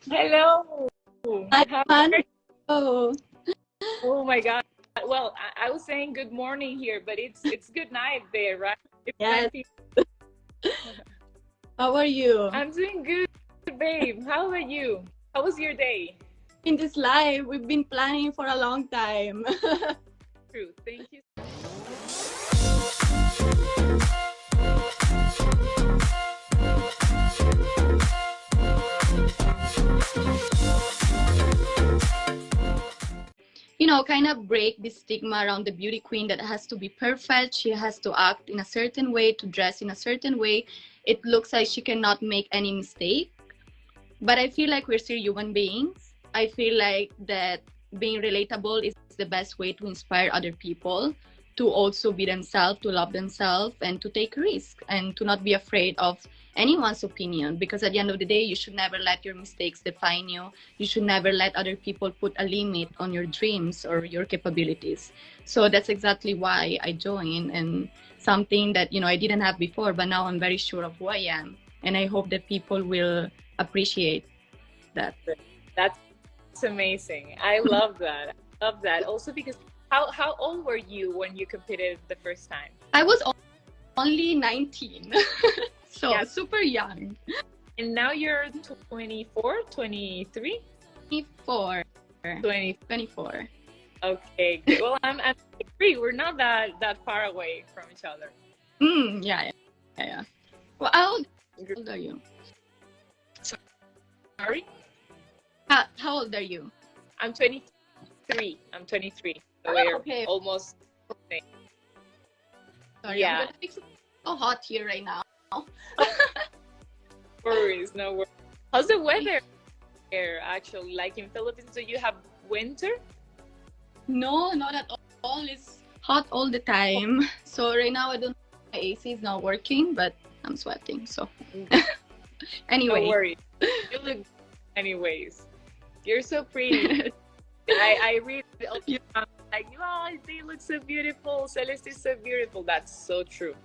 Hello. Hi, How man. are you? Oh, Oh my God. Well, I was saying good morning here, but it's good night there, right? It's yes. 9 How are you? I'm doing good, babe. How about you? How was your day? In this live, we've been planning for a long time. True. Thank you. Kind of break the stigma around the beauty queen that has to be perfect. She has to act in a certain way, to dress in a certain way. It looks like she cannot make any mistake. But I feel like we're still human beings. I feel like that being relatable is the best way to inspire other people to also be themselves, to love themselves, and to take risks and to not be afraid of anyone's opinion. Because at the end of the day, you should never let your mistakes define you. You should never let other people put a limit on your dreams or your capabilities. So that's exactly why I joined, and something that I didn't have before, but now I'm very sure of who I am, and I hope that people will appreciate that. That's amazing. I love that. I love that. Also because how old were you when you competed the first time? I was only 19, so Yeah. super young. And now you're 24, 23? 24. 20. 24. Okay, good. Well, I'm 23. We're not that far away from each other. Yeah. Well, how old are you? Sorry? How old are you? I'm 23. I'm 23. So we're okay. almost. Sorry, Yeah. I'm gonna fix it. So hot here right now. No worries, no worries. How's the weather here, actually? Like in Philippines, do you have winter? No, not at all. It's hot all the time. So right now, I don't know, my AC is not working, but I'm sweating. So anyway. No worries. You look anyways. You're so pretty. I read all the time, like, oh, they look so beautiful. Celeste is so beautiful. That's so true.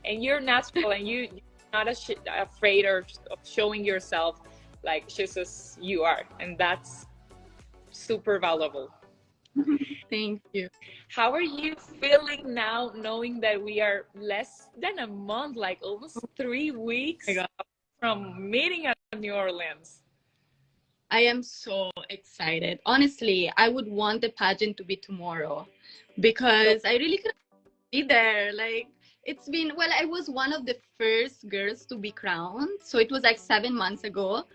And you're natural, and you're not afraid of showing yourself like just as you are. And that's super valuable. Thank you. How are you feeling now, knowing that we are less than a month, like almost 3 weeks from meeting at New Orleans? I am so excited. Honestly, I would want the pageant to be tomorrow because I really could be there. Like, it's been, well, I was one of the first girls to be crowned. So it was like 7 months ago.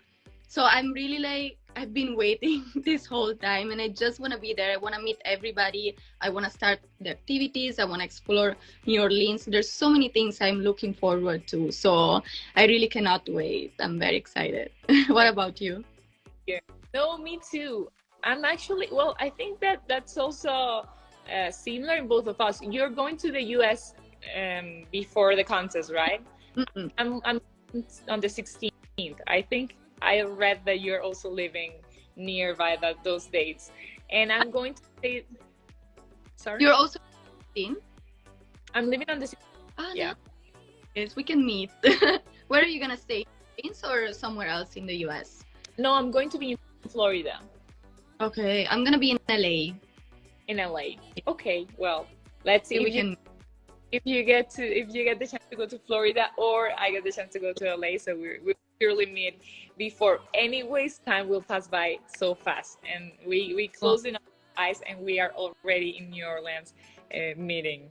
So I'm really like, I've been waiting this whole time, and I just want to be there. I want to meet everybody. I want to start the activities. I want to explore New Orleans. There's so many things I'm looking forward to. So I really cannot wait. I'm very excited. What about you? Yeah. No, me too. I'm actually, well, I think that's also similar in both of us. You're going to the US before the contest, right? Mm-mm. I'm on the 16th. I think I read that you're also living nearby those dates. And I'm going to say, sorry? You're also in? I'm living on the 16th. Oh, Yeah. Yes, we can meet. Where are you going to stay? In or somewhere else in the US? No, I'm going to be in Florida. Okay, I'm going to be in LA. In LA. Okay, well, let's see if you get the chance to go to Florida, or I get the chance to go to LA, so we'll surely meet before. Anyways, time will pass by so fast, and we close in our eyes and we are already in New Orleans meeting.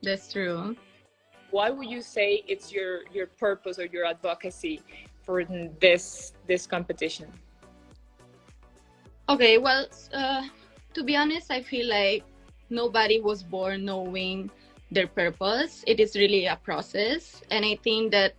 That's true. Why would you say it's your purpose or your advocacy for this competition? Okay, well, to be honest, I feel like nobody was born knowing their purpose. It is really a process. And I think that,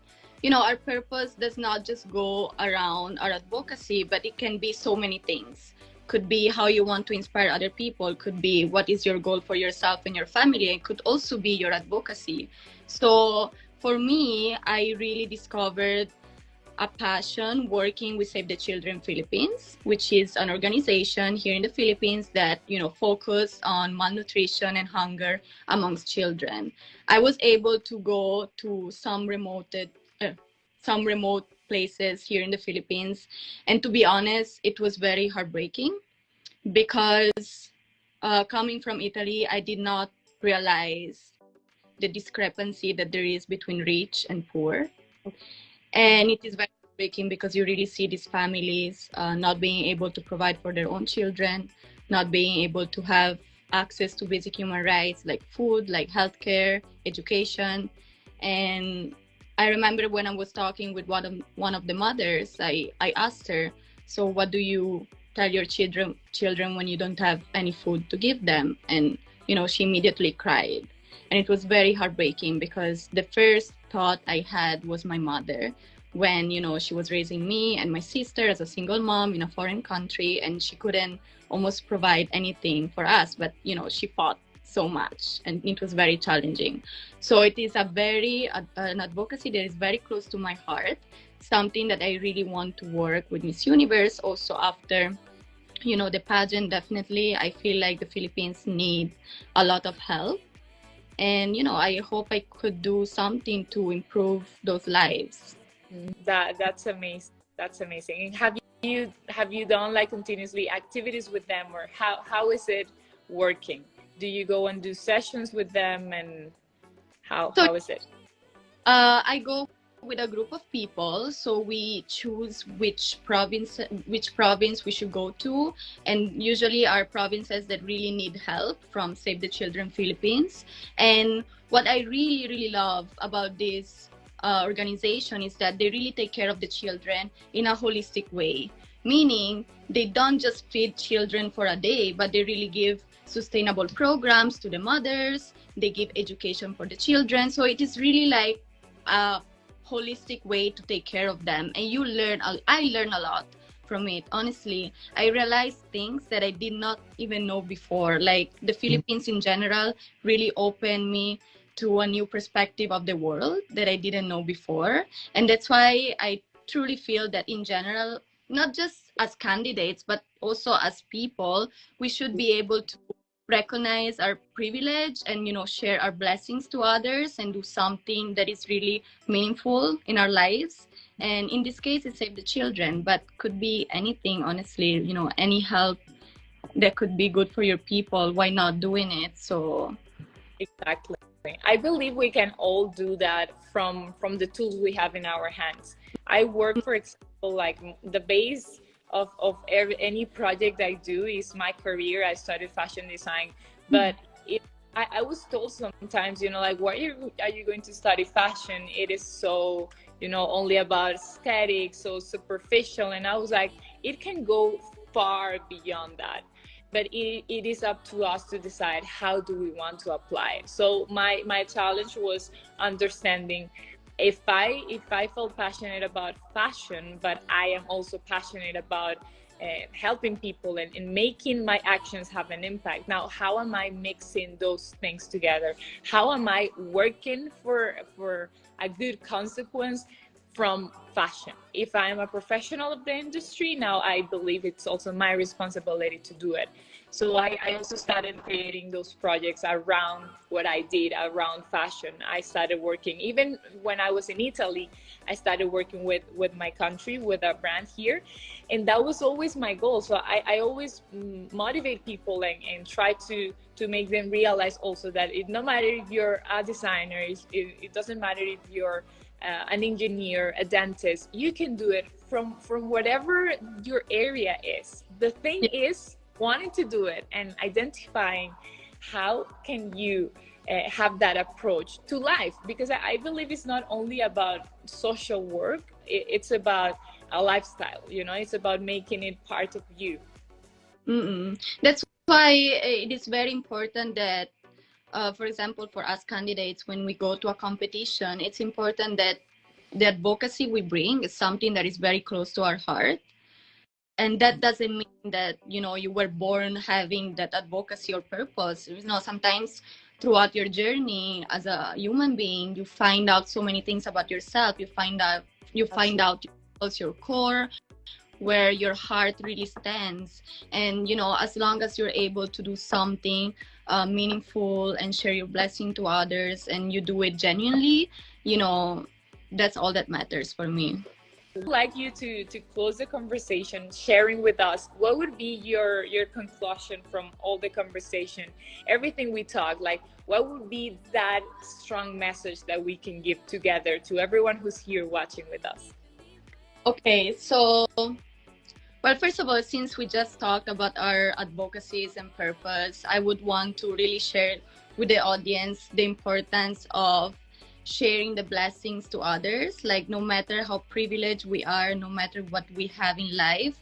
our purpose does not just go around our advocacy, but it can be so many things. Could be how you want to inspire other people. Could be what is your goal for yourself and your family. It could also be your advocacy. So for me, I really discovered a passion working with Save the Children Philippines, which is an organization here in the Philippines that, focus on malnutrition and hunger amongst children. I was able to go to some remote places here in the Philippines. And to be honest, it was very heartbreaking because coming from Italy, I did not realize the discrepancy that there is between rich and poor. And it is very heartbreaking because you really see these families not being able to provide for their own children, not being able to have access to basic human rights like food, like healthcare, education. And I remember when I was talking with one of the mothers, I asked her, so what do you tell your children when you don't have any food to give them? And, you know, she immediately cried. And it was very heartbreaking because the first thought I had was my mother when, you know, she was raising me and my sister as a single mom in a foreign country, and she couldn't almost provide anything for us. But, you know, she fought so much and it was very challenging. So it is an advocacy that is very close to my heart, something that I really want to work with Miss Universe. Also after, you know, the pageant, definitely I feel like the Philippines need a lot of help. And, you know, I hope I could do something to improve those lives. That's amazing. That's amazing. Have you done like continuously activities with them, or how is it working? Do you go and do sessions with them, and how is it? I go with a group of people, so we choose which province we should go to, and usually are provinces that really need help from Save the Children Philippines. And what I really love about this organization is that they really take care of the children in a holistic way, meaning they don't just feed children for a day, but they really give sustainable programs to the mothers, they give education for the children. So it is really like a holistic way to take care of them, and I learn a lot from it. Honestly, I realized things that I did not even know before, like the Philippines in general really opened me to a new perspective of the world that I didn't know before. And that's why I truly feel that in general, not just as candidates, but also as people, we should be able to recognize our privilege and, you know, share our blessings to others and do something that is really meaningful in our lives. And in this case, it's Save the Children, but could be anything, honestly, you know, any help that could be good for your people, why not doing it? So exactly, I believe we can all do that from the tools we have in our hands. I work, for example, like the base of any project I do is my career. I studied fashion design, but I was told sometimes, you know, like, why are you going to study fashion? It is so, you know, only about aesthetics, so superficial. And I was like, it can go far beyond that. But it is up to us to decide how do we want to apply it. So my challenge was understanding if I felt passionate about fashion, but I am also passionate about helping people and making my actions have an impact. Now, how am I mixing those things together? How am I working for a good consequence from fashion? If I'm a professional of the industry, now I believe it's also my responsibility to do it. So I also started creating those projects around what I did around fashion. I started working, even when I was in Italy, I started working with my country, with a brand here. And that was always my goal. So I always motivate people and try to make them realize also that no matter if you're a designer, it doesn't matter if you're an engineer, a dentist, you can do it from whatever your area is. The thing is wanting to do it and identifying how can you have that approach to life, because I believe it's not only about social work, it's about a lifestyle, you know, it's about making it part of you. That's why it is very important that for example, for us candidates, when we go to a competition, it's important that the advocacy we bring is something that is very close to our heart. And that doesn't mean that, you know, you were born having that advocacy or purpose. You know, sometimes throughout your journey as a human being, you find out so many things about yourself. You find out your core, where your heart really stands. And, you know, as long as you're able to do something meaningful and share your blessing to others, and you do it genuinely, you know, that's all that matters for me. I'd like you to close the conversation, sharing with us what would be your conclusion from all the conversation, everything we talked. Like, what would be that strong message that we can give together to everyone who's here watching with us? Okay, so well, first of all, since we just talked about our advocacies and purpose, I would want to really share with the audience the importance of sharing the blessings to others. Like, no matter how privileged we are, no matter what we have in life,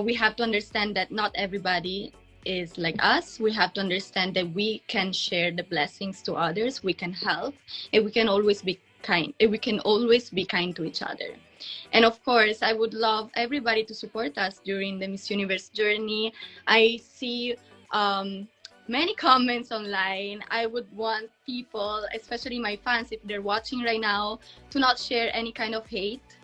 we have to understand that not everybody is like us. We have to understand that we can share the blessings to others, we can help, and we can always be kind. And we can always be kind to each other. And of course, I would love everybody to support us during the Miss Universe journey. I see many comments online. I would want people, especially my fans, if they're watching right now, to not share any kind of hate,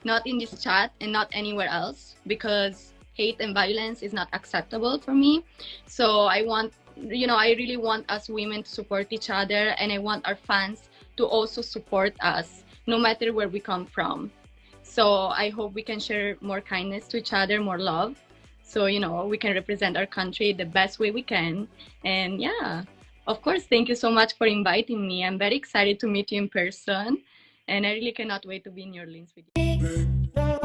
not in this chat and not anywhere else, because hate and violence is not acceptable for me. So I want, I really want us women to support each other, and I want our fans to also support us, no matter where we come from. So I hope we can share more kindness to each other, more love. So, we can represent our country the best way we can. And yeah, of course, thank you so much for inviting me. I'm very excited to meet you in person. And I really cannot wait to be in New Orleans with you.